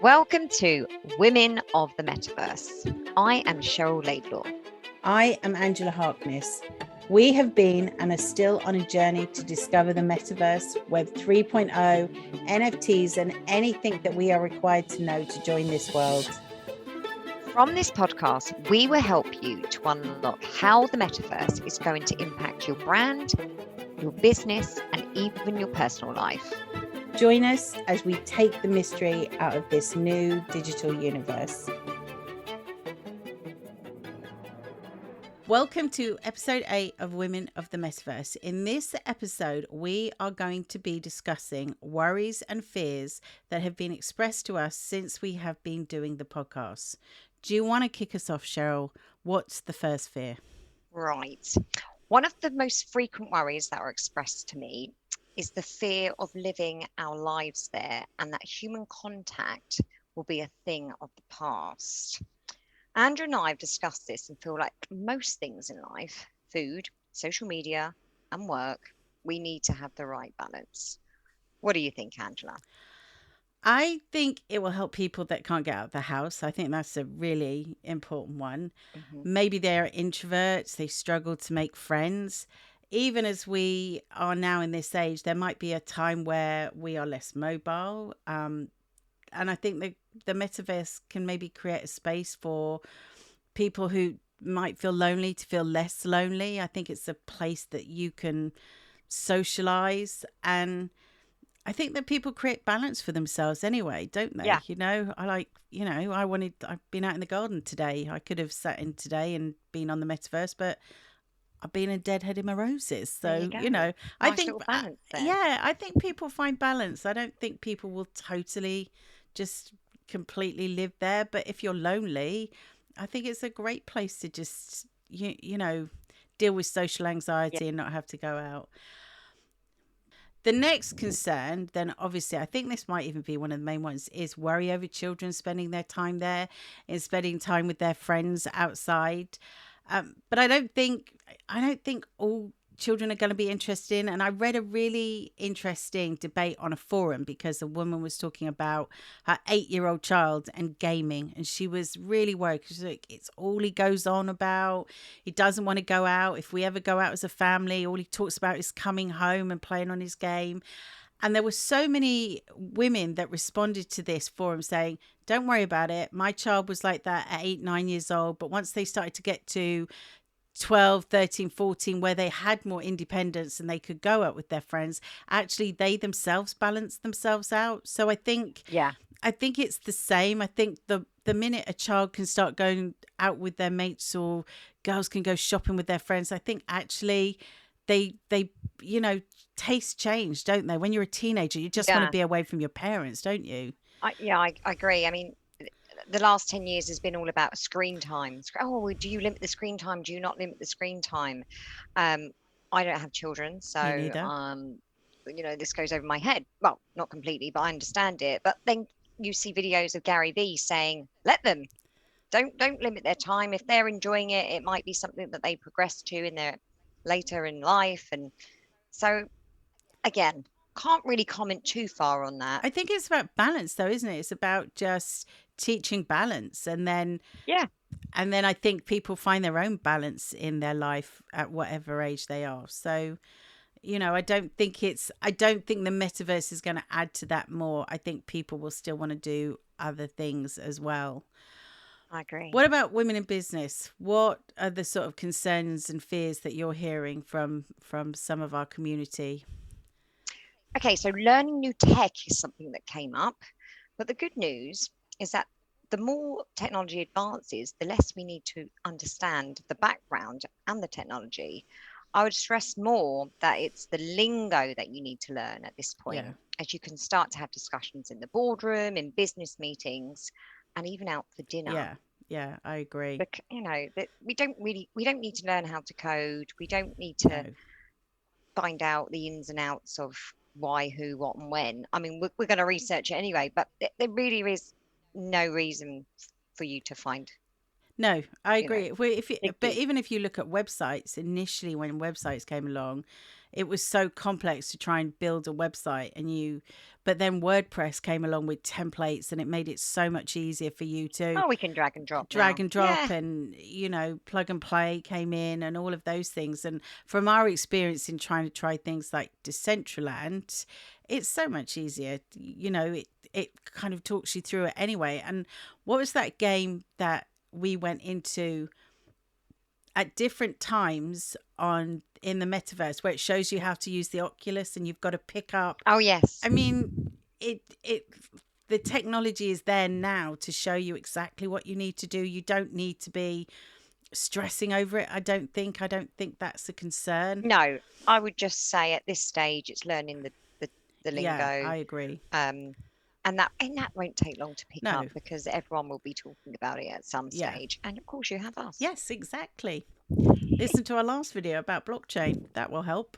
Welcome to Women of the Metaverse. I am Cheryl Laidlaw. I am Angela Harkness. We have been and are still on a journey to discover the Metaverse, Web 3.0, NFTs, and anything that we are required to know to join this world. From this podcast, we will help you to unlock how the Metaverse is going to impact your brand, your business, and even your personal life. Join us as we take the mystery out of this new digital universe. Welcome to episode 8 of Women of the Metaverse. In this episode, we are going to be discussing worries and fears that have been expressed to us since we have been doing the podcast. Do you want to kick us off, Cheryl? What's the first fear? Right. One of the most frequent worries that are expressed to me is the fear of living our lives there and that human contact will be a thing of the past. Andrew and I have discussed this and feel like most things in life, food, social media, and work, we need to have the right balance. What do you think, Angela? I think it will help people that can't get out of the house. I think that's a really important one. Maybe they're introverts, they struggle to make friends. Even as we are now in this age, there might be a time where we are less mobile. And I think the metaverse can maybe create a space for people who might feel lonely to feel less lonely. I think it's a place that you can socialize, and I think that people create balance for themselves anyway, don't they? Yeah. I've been out in the garden today. I could have sat in today and been on the metaverse, but I've been a deadhead in my roses. So, Nice I think, little balance there. I think people find balance. I don't think people will totally just completely live there. But if you're lonely, I think it's a great place to just, deal with social anxiety and not have to go out. The next concern, then obviously, I think this might even be one of the main ones, is worry over children spending their time there and spending time with their friends outside. But I don't think all children are going to be interested in. And I read a really interesting debate on a forum because a woman was talking about her 8-year-old child and gaming, and she was really worried because like, it's all he goes on about. He doesn't want to go out. If we ever go out as a family, all he talks about is coming home and playing on his game. And there were so many women that responded to this forum saying, don't worry about it. My child was like that at 8-9 years old. But once they started to get to 12, 13, 14, where they had more independence and they could go out with their friends, actually they themselves balanced themselves out. So I think it's the same. I think the minute a child can start going out with their mates or girls can go shopping with their friends, I think actually they taste change, don't they? When you're a teenager, you just want to be away from your parents, don't you? I agree. I mean, the last 10 years has been all about screen time. Oh, do you limit the screen time? Do you not limit the screen time? I don't have children, so Me neither. this goes over my head. Well, not completely, but I understand it. But then you see videos of Gary Vee saying, let them. Don't limit their time. If they're enjoying it, it might be something that they progress to in their later in life. And so again, can't really comment too far on that. I think it's about balance though, isn't it? It's about just teaching balance, and then I think people find their own balance in their life at whatever age they are. So, I don't think the metaverse is going to add to that more. I think people will still want to do other things as well. I agree. What about women in business? What are the sort of concerns and fears that you're hearing from some of our community? Okay, so learning new tech is something that came up, but the good news is that the more technology advances, the less we need to understand the background and the technology. I would stress more that it's the lingo that you need to learn at this point, as you can start to have discussions in the boardroom, in business meetings, and even out for dinner. Yeah, I agree. But, that we don't need to learn how to code. We don't need to find out the ins and outs of why, who, what, and when. I mean, we're going to research it anyway, but there really is no reason for you to find. No, I agree. But even if you look at websites, initially when websites came along, it was so complex to try and build a website, but then WordPress came along with templates, and it made it so much easier for you to Oh, we can drag and drop drag now. and drop, Yeah. and plug and play came in, and all of those things. And from our experience in trying to try things like Decentraland, it's so much easier. It kind of talks you through it anyway. And what was that game that we went into at different times on in the metaverse, where it shows you how to use the Oculus, and you've got to pick up, Oh, yes. I mean, it the technology is there now to show you exactly what you need to do. You don't need to be stressing over it. I don't think that's a concern. No, I would just say at this stage it's learning the Yeah, lingo. I agree. Um, and that won't take long to pick up No. because everyone will be talking about it at some Yeah. stage. And of course, you have us. Yes, exactly. Listen to our last video about blockchain. That will help.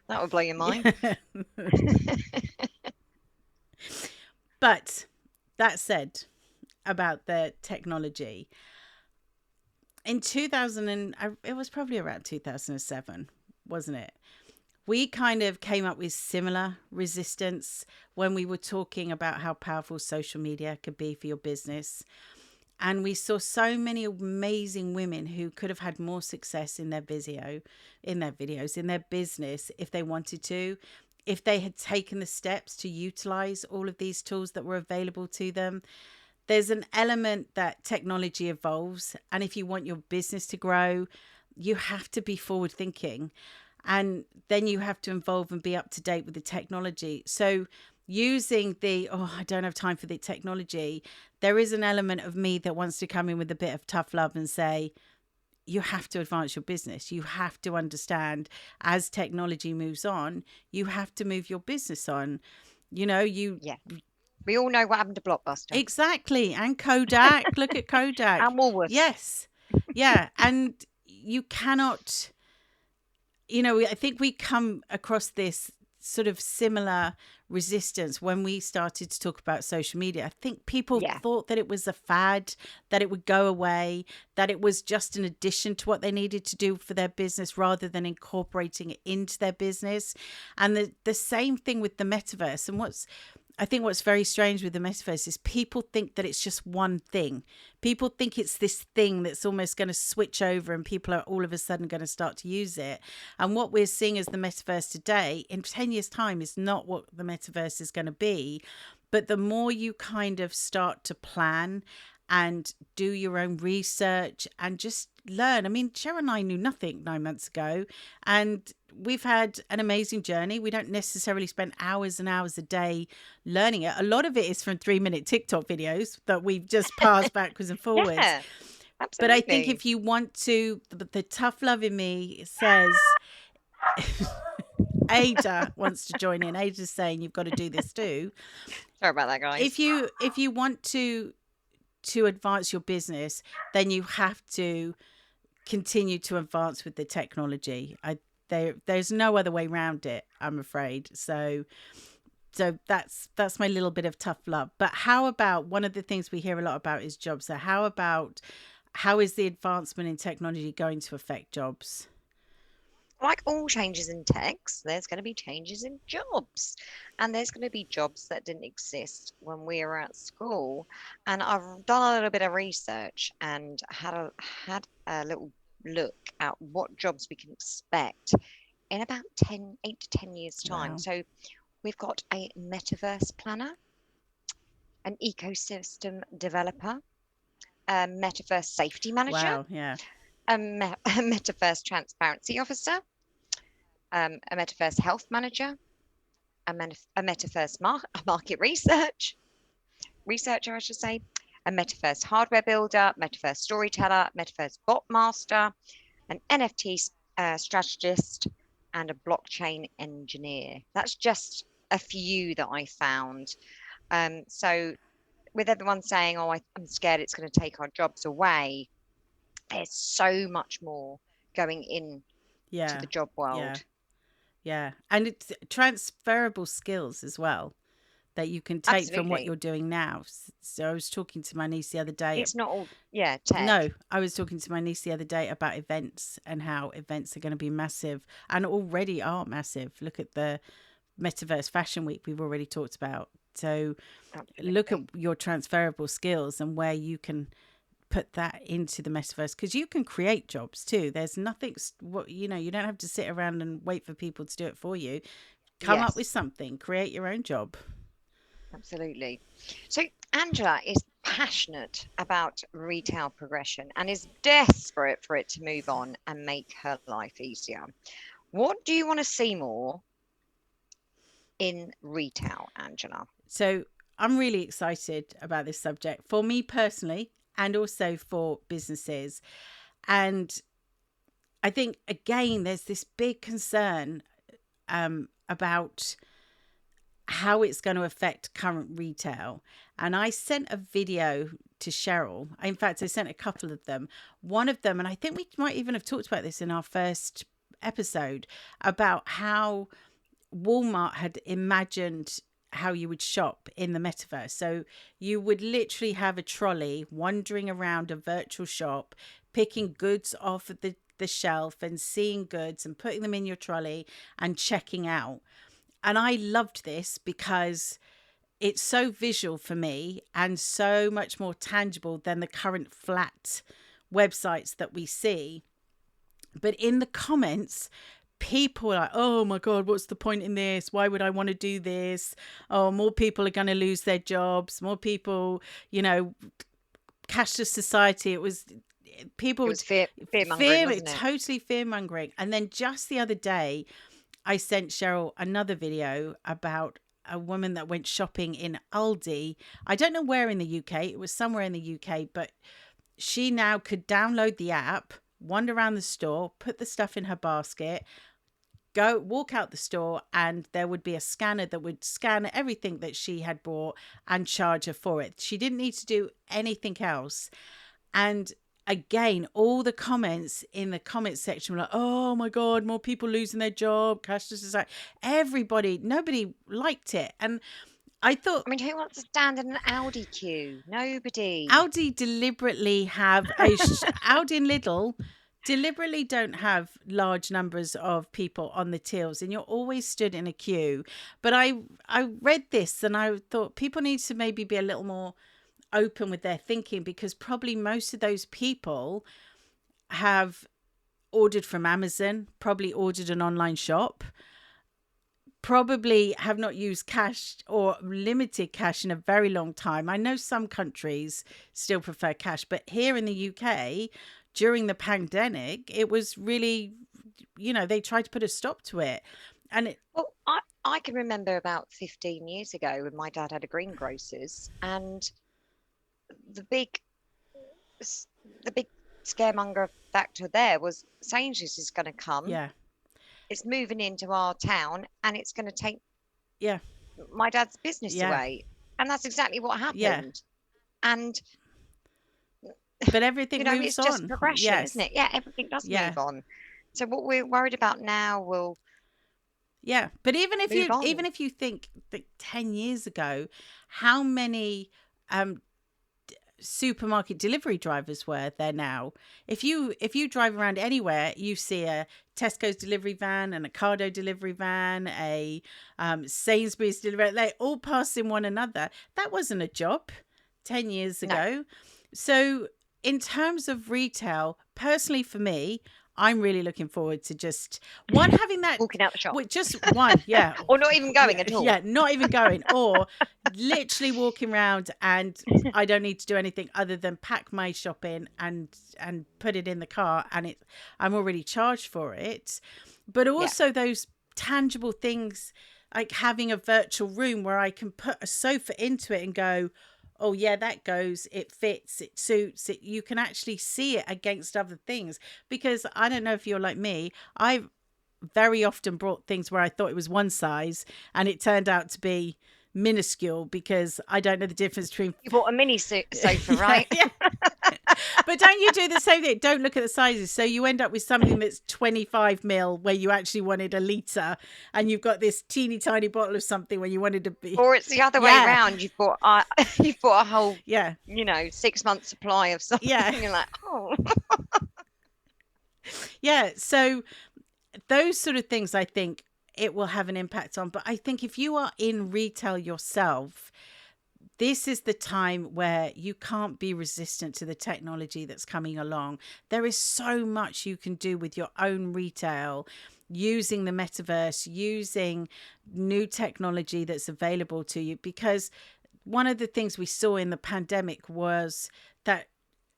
That would blow your mind. Yeah. But that said, about the technology, in 2000, it was probably around 2007, wasn't it? We kind of came up with similar resistance when we were talking about how powerful social media could be for your business. And we saw so many amazing women who could have had more success in their videos, in their business, if they wanted to, if they had taken the steps to utilize all of these tools that were available to them. There's an element that technology evolves. And if you want your business to grow, you have to be forward thinking. And then you have to involve and be up to date with the technology. So using I don't have time for the technology, there is an element of me that wants to come in with a bit of tough love and say, you have to advance your business. You have to understand, as technology moves on, you have to move your business on. You Yeah. We all know what happened to Blockbuster exactly. And Kodak, look at Kodak. and Woolworths. Yes. Yeah. And you cannot, I think we come across this sort of similar resistance when we started to talk about social media. I think people Yeah. thought that it was a fad, that it would go away, that it was just an addition to what they needed to do for their business rather than incorporating it into their business. And the same thing with the metaverse. And I think what's very strange with the metaverse is people think that it's just one thing. People think it's this thing that's almost going to switch over and people are all of a sudden going to start to use it. And what we're seeing as the metaverse today, in 10 years' time, is not what the metaverse is going to be. But the more you kind of start to plan and do your own research and just learn. I mean, Cheryl and I knew nothing 9 months ago, and we've had an amazing journey. We don't necessarily spend hours and hours a day learning it. A lot of it is from 3-minute TikTok videos that we've just passed backwards and forwards. Yeah. But I think Absolutely. if you want to, the tough love in me says, Ada wants to join in. Ada's saying you've got to do this too. Sorry about that, guys. If you want to advance your business, then you have to continue to advance with the technology. There's no other way around it, I'm afraid. So that's my little bit of tough love. But how about, one of the things we hear a lot about is jobs. So how is the advancement in technology going to affect jobs? Like all changes in techs, there's going to be changes in jobs. And there's going to be jobs that didn't exist when we were at school. And I've done a little bit of research and had a little look at what jobs we can expect in about 8 to 10 years' time. Wow. So we've got a metaverse planner, an ecosystem developer, a metaverse safety manager, Wow. Yeah. a metaverse transparency officer, a metaverse health manager, a metaverse market researcher, I should say, a metaverse hardware builder, metaverse storyteller, metaverse bot master, an NFT strategist, and a blockchain engineer. That's just a few that I found. So with everyone saying, "Oh, I'm scared it's going to take our jobs away," there's so much more going in to Yeah. the job Yeah. world. Yeah. And it's transferable skills as well. that you can take from what Absolutely. you're doing now. So I was talking to my niece the other day. It's not all, yeah, tech. No, I was talking to my niece the other day about events and how events are going to be massive and already are massive. Look at the Metaverse Fashion Week we've already talked about. So look at Absolutely. your transferable skills and where you can put that into the metaverse, because you can create jobs too. There's nothing, you know, you don't have to sit around and wait for people to do it for you. Come up with Yes, something, create your own job. absolutely. So Angela is passionate about retail progression and is desperate for it to move on and make her life easier. What do you want to see more in retail, Angela? So I'm really excited about this subject for me personally and also for businesses. And I think, again, there's this big concern about how it's going to affect current retail. And I sent a video to Cheryl. In fact, I sent a couple of them. One of them, and I think we might even have talked about this in our first episode, about how Walmart had imagined how you would shop in the metaverse. So you would literally have a trolley wandering around a virtual shop, picking goods off of the shelf and seeing goods and putting them in your trolley and checking out. And I loved this because it's so visual for me and so much more tangible than the current flat websites that we see. But in the comments, people are like, oh my God, what's the point in this? Why would I want to do this? Oh, more people are going to lose their jobs. More people, you know, cashless society. It was It people, was fear mongering, wasn't it? totally fear mongering. And then just the other day, I sent Cheryl another video about a woman that went shopping in Aldi. I don't know where in the UK. It was somewhere in the UK, but she now could download the app, wander around the store, put the stuff in her basket, go walk out the store, and there would be a scanner that would scan everything that she had bought and charge her for it. She didn't need to do anything else. And again, all the comments in the comments section were like, oh my God, more people losing their job, cashless society. Everybody, nobody liked it. And I thought I mean, who wants to stand in an Audi queue? Nobody. Audi deliberately have Audi and Lidl deliberately don't have large numbers of people on the tills, and you're always stood in a queue. But I read this and I thought people need to maybe be a little more open with their thinking, because probably most of those people have ordered from Amazon, probably ordered an online shop, probably have not used cash or limited cash in a very long time. I know some countries still prefer cash, but here in the UK, during the pandemic, it was really, you know, they tried to put a stop to it. And Well, I can remember about 15 years ago when my dad had a greengrocers, and the big the big scaremonger factor there was Sainsbury's is going to come. yeah, It's moving into our town, and it's going to take yeah, my dad's business yeah, away. And that's exactly what yeah. happened. And But everything it's moves just on. progression, isn't Yes. it? Yeah, everything does Yeah. move on. So what we're worried about now will Yeah. But move even on. if you think that 10 years ago, how many supermarket delivery drivers were there now? If you drive around anywhere, you see a Tesco's delivery van, an Ocado delivery van, a Sainsbury's delivery. They all pass in one another. That wasn't a job 10 years No, ago. So in terms of retail, personally for me, I'm really looking forward to just one having that walking out the shop with just one, yeah, or not even going yeah, at all. yeah, not even going, or literally walking around and I don't need to do anything other than pack my shopping and put it in the car, and I'm already charged for it. But Yeah, also those tangible things, like having a virtual room where I can put a sofa into it and go, oh yeah, that goes, it fits, it suits it. You can actually see it against other things, because I don't know if you're like me, I've very often brought things where I thought it was one size and it turned out to be minuscule, because I don't know the difference between you bought a mini sofa, yeah, right? yeah. But don't you do the same thing? Don't look at the sizes. So you end up with something that's 25 mil where you actually wanted a litre, and you've got this teeny tiny bottle of something where you wanted to be. Or it's the other way Yeah. around. You've bought a whole, Yeah. 6 months supply of something. Yeah. You're like, oh. Yeah. So those sort of things, I think it will have an impact on. But I think if you are in retail yourself, this is the time where you can't be resistant to the technology that's coming along. There is so much you can do with your own retail using the metaverse, using new technology that's available to you. Because one of the things we saw in the pandemic was that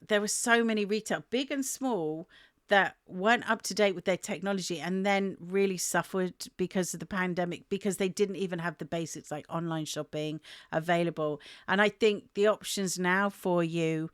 there were so many retail, big and small, that weren't up to date with their technology and then really suffered because of the pandemic, because they didn't even have the basics like online shopping available. And I think the options now for you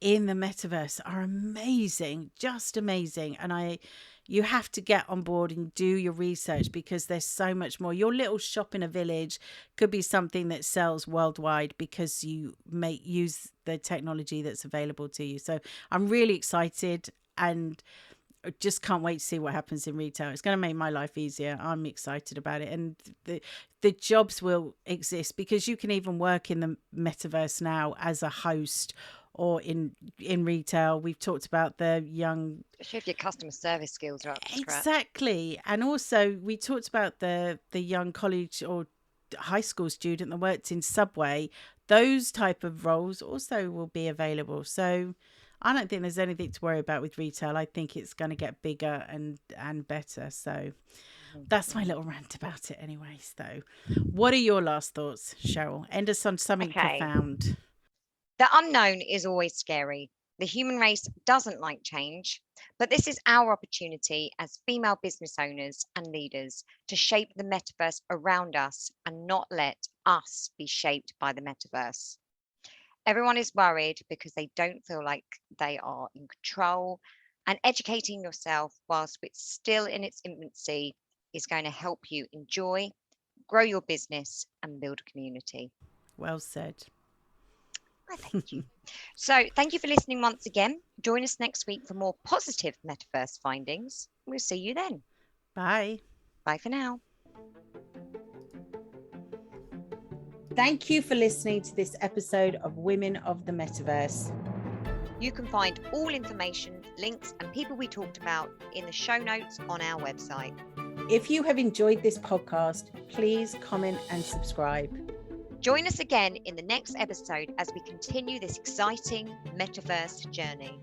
in the metaverse are amazing, just amazing. And you have to get on board and do your research, because there's so much more. Your little shop in a village could be something that sells worldwide because you use the technology that's available to you. So I'm really excited, and just can't wait to see what happens in retail. It's going to make my life easier. I'm excited about it. And the jobs will exist, because you can even work in the metaverse now as a host or in retail. We've talked about the young, Especially if your customer service skills are up to scratch. exactly. And also we talked about the young college or high school student that worked in Subway. Those type of roles also will be available. So I don't think there's anything to worry about with retail. I think it's going to get bigger and better. So that's my little rant about it anyways, though. What are your last thoughts, Cheryl? End us on something Okay. profound. The unknown is always scary. The human race doesn't like change, but this is our opportunity as female business owners and leaders to shape the metaverse around us and not let us be shaped by the metaverse. Everyone is worried because they don't feel like they are in control, and educating yourself whilst it's still in its infancy is going to help you enjoy, grow your business, and build a community. Well said. I thank you. So, thank you for listening once again. Join us next week for more positive metaverse findings. We'll see you then. Bye. Bye for now. Thank you for listening to this episode of Women of the Metaverse. You can find all information, links, and people we talked about in the show notes on our website. If you have enjoyed this podcast, please comment and subscribe. Join us again in the next episode as we continue this exciting metaverse journey.